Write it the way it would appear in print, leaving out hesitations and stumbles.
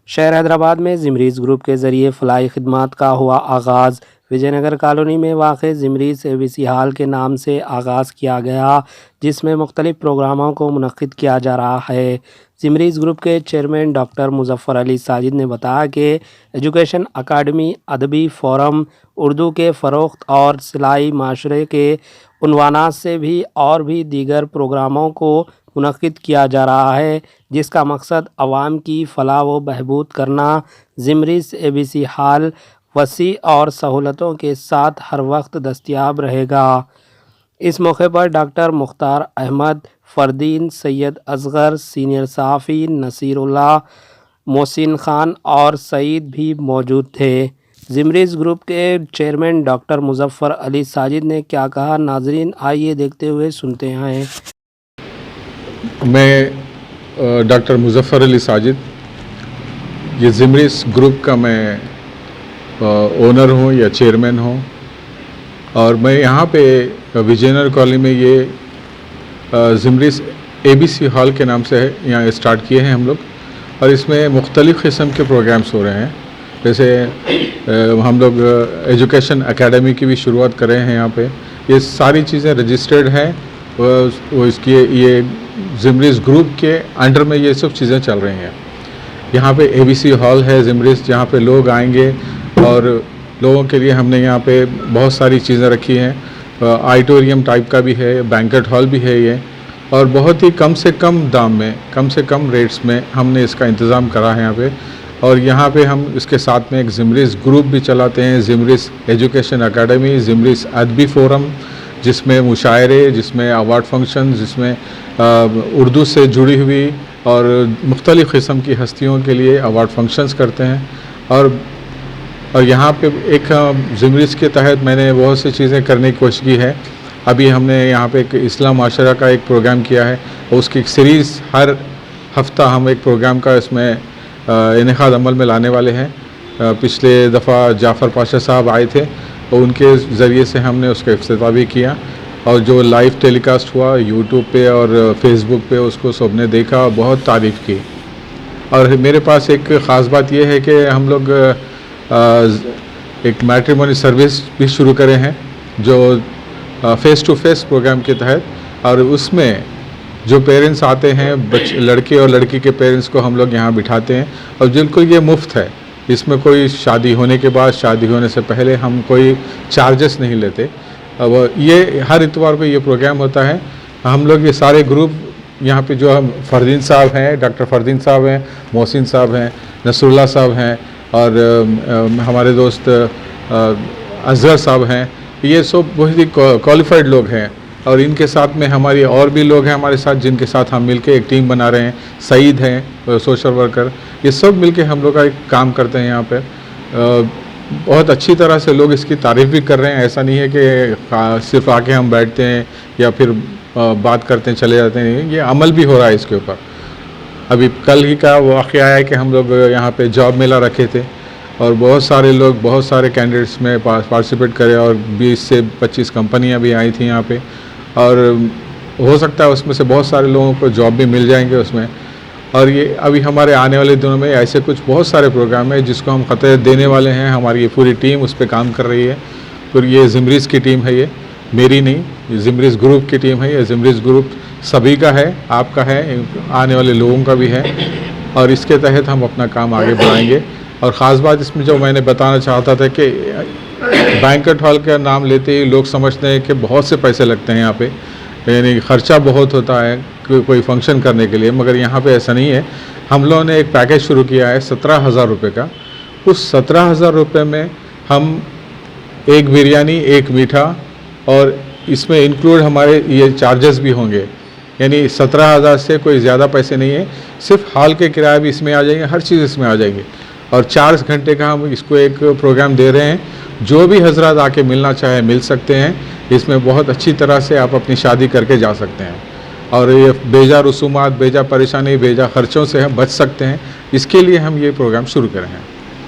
शहर हैदराबाद में जिमरीज ग्रुप के ज़रिए फ़लाही खिदमात का हुआ आगाज़। विजयनगर कॉलोनी में वाक़ जिमरीज एबीसी हॉल के नाम से आगाज़ किया गया, जिसमें मुख्तलिफ़ प्रोग्रामों को मुनक़्क़िद किया जा रहा है। जिमरीज ग्रुप के चेयरमैन डॉक्टर मुज़फ़्फ़र अली साजिद ने बताया कि एजुकेशन अकाडमी, अदबी फ़ोरम, उर्दू के फ़रोग़ और सिलाई माशरे के उन्वानात से भी और भी दीगर प्रोग्रामों को मुनक़्क़िद किया जा रहा है, जिसका मकसद अवाम की फ़लाह व बहबूद करना। जिमरीज एबीसी हॉल वसी और सहूलतों के साथ हर वक्त दस्तयाब रहेगा। इस मौके पर डॉक्टर मुख्तार अहमद, फ़रदीन, सैयद असगर, सीनियर सहाफ़ी नसीरुल्लाह, मोहसिन खान और सईद भी मौजूद थे। जिमरीज ग्रुप के चेयरमैन डॉक्टर मुज़फ़्फ़र अली साजिद ने क्या कहा, नाज़रीन आइए देखते हुए सुनते हैं। मैं डॉक्टर मुज़फ़्फ़र अली साजिद, ये जिमरीज ग्रुप का मैं ओनर हूँ या चेयरमैन हूँ, और मैं यहाँ पे विजयनगर कॉलोनी में ये जिमरीज एबीसी हॉल के नाम से है, यहाँ स्टार्ट किए हैं हम लोग। और इसमें मुख्तलिफ़ किस्म के प्रोग्राम्स हो रहे हैं। जैसे हम लोग एजुकेशन एकेडमी की भी शुरुआत कर रहे हैं यहाँ पे। ये सारी चीज़ें रजिस्टर्ड हैं, वो इसकी ये जिमरीज ग्रुप के अंडर में ये सब चीज़ें चल रही हैं। यहाँ पे एबीसी हॉल है जिमरीज, जहाँ पे लोग आएंगे और लोगों के लिए हमने यहाँ पे बहुत सारी चीज़ें रखी हैं। ऑडिटोरियम टाइप का भी है, बैंकेट हॉल भी है ये, और बहुत ही कम से कम दाम में, कम से कम रेट्स में हमने इसका इंतज़ाम करा है यहाँ पे। और यहाँ पे हम इसके साथ में एक जिमरीज ग्रुप भी चलाते हैं, जिमरीज एजुकेशन एकेडमी, जिमरीज अदबी फ़ोरम, जिसमें मुशायरे, जिसमें अवार्ड फंक्शन, जिसमें उर्दू से जुड़ी हुई और मुख्तलिफ़ किस्म की हस्तियों के लिए अवार्ड फंक्शंस करते हैं। और यहाँ पे एक जिमरीज के तहत मैंने बहुत सी चीज़ें करने की कोशिश की है। अभी हमने यहाँ पे एक इस्लाम माशरा का एक प्रोग्राम किया है, और उसकी एक सीरीज़ हर हफ्ता हम एक प्रोग्राम का इसमें इनेकाद अमल में लाने वाले हैं। पिछले दफ़ा जाफ़र पाशा साहब आए थे, और उनके ज़रिए से हमने उसका इफ्तिताह भी किया, और जो लाइव टेलीकास्ट हुआ यूट्यूब पे और फेसबुक पे, उसको सबने देखा, बहुत तारीफ़ की। और मेरे पास एक ख़ास बात यह है कि हम लोग एक मैट्रिमोनी सर्विस भी शुरू करे हैं, जो फ़ेस टू फेस प्रोग्राम के तहत। और उसमें जो पेरेंट्स आते हैं, लड़के और लड़की के पेरेंट्स को हम लोग यहाँ बिठाते हैं, और बिल्कुल ये मुफ्त है। इसमें कोई शादी होने के बाद, शादी होने से पहले हम कोई चार्जेस नहीं लेते। अब ये हर इतवार को ये प्रोग्राम होता है। हम लोग ये सारे ग्रुप यहाँ पे, जो हम फ़रदीन साहब हैं, डॉक्टर फ़रदीन साहब हैं, मोहसिन साहब हैं, नसरुल्लाह साहब हैं, और हमारे दोस्त असगर साहब हैं, ये सब बहुत ही क्वालिफाइड लोग हैं। और इनके साथ में हमारी और भी लोग हैं हमारे साथ, जिनके साथ हम मिलके एक टीम बना रहे हैं। सईद हैं सोशल वर्कर, ये सब मिलके हम लोग का एक काम करते हैं यहाँ पे। बहुत अच्छी तरह से लोग इसकी तारीफ़ भी कर रहे हैं। ऐसा नहीं है कि सिर्फ आके हम बैठते हैं या फिर बात करते हैं चले जाते हैं, ये अमल भी हो रहा है इसके ऊपर। अभी कल ही का वाक़या है कि हम लोग यहाँ पे जॉब मेला रखे थे, और बहुत सारे लोग, बहुत सारे कैंडिडेट्स में पार्टिसिपेट करे, और 20 से 25 कंपनियाँ भी आई थी यहाँ पे। और हो सकता है उसमें से बहुत सारे लोगों को जॉब भी मिल जाएंगे उसमें। और ये अभी हमारे आने वाले दिनों में ऐसे कुछ बहुत सारे प्रोग्राम हैं जिसको हम ख़त देने वाले हैं। हमारी ये पूरी टीम उस पर काम कर रही है। फिर ये जिमरीज की टीम है, ये मेरी नहीं, ये जिमरीज ग्रुप की टीम है। ये जिमरीज ग्रुप सभी का है, आपका है, आने वाले लोगों का भी है, और इसके तहत हम अपना काम आगे बढ़ाएंगे। और ख़ास बात इसमें जो मैंने बताना चाहता था कि बैंकेट हॉल का नाम लेते ही लोग समझते हैं कि बहुत से पैसे लगते हैं यहाँ पे, यानी ख़र्चा बहुत होता है कोई फंक्शन करने के लिए, मगर यहाँ पे ऐसा नहीं है। हम लोगों ने एक पैकेज शुरू किया है 17,000 रुपये का। उस 17,000 रुपये में हम एक बिरयानी, एक मीठा, और इसमें इंक्लूड हमारे ये चार्जेस भी होंगे, यानी 17,000 से कोई ज़्यादा पैसे नहीं है। सिर्फ हॉल के किराया भी इसमें आ जाएंगे, हर चीज़ इसमें आ जाएंगे। और 4 घंटे का हम इसको एक प्रोग्राम दे रहे हैं। जो भी हजरात आके मिलना चाहे मिल सकते हैं। इसमें बहुत अच्छी तरह से आप अपनी शादी करके जा सकते हैं, और ये बेजा रसूमात, बेजा परेशानी, बेजा ख़र्चों से हम बच सकते हैं। इसके लिए हम ये प्रोग्राम शुरू कर रहे हैं।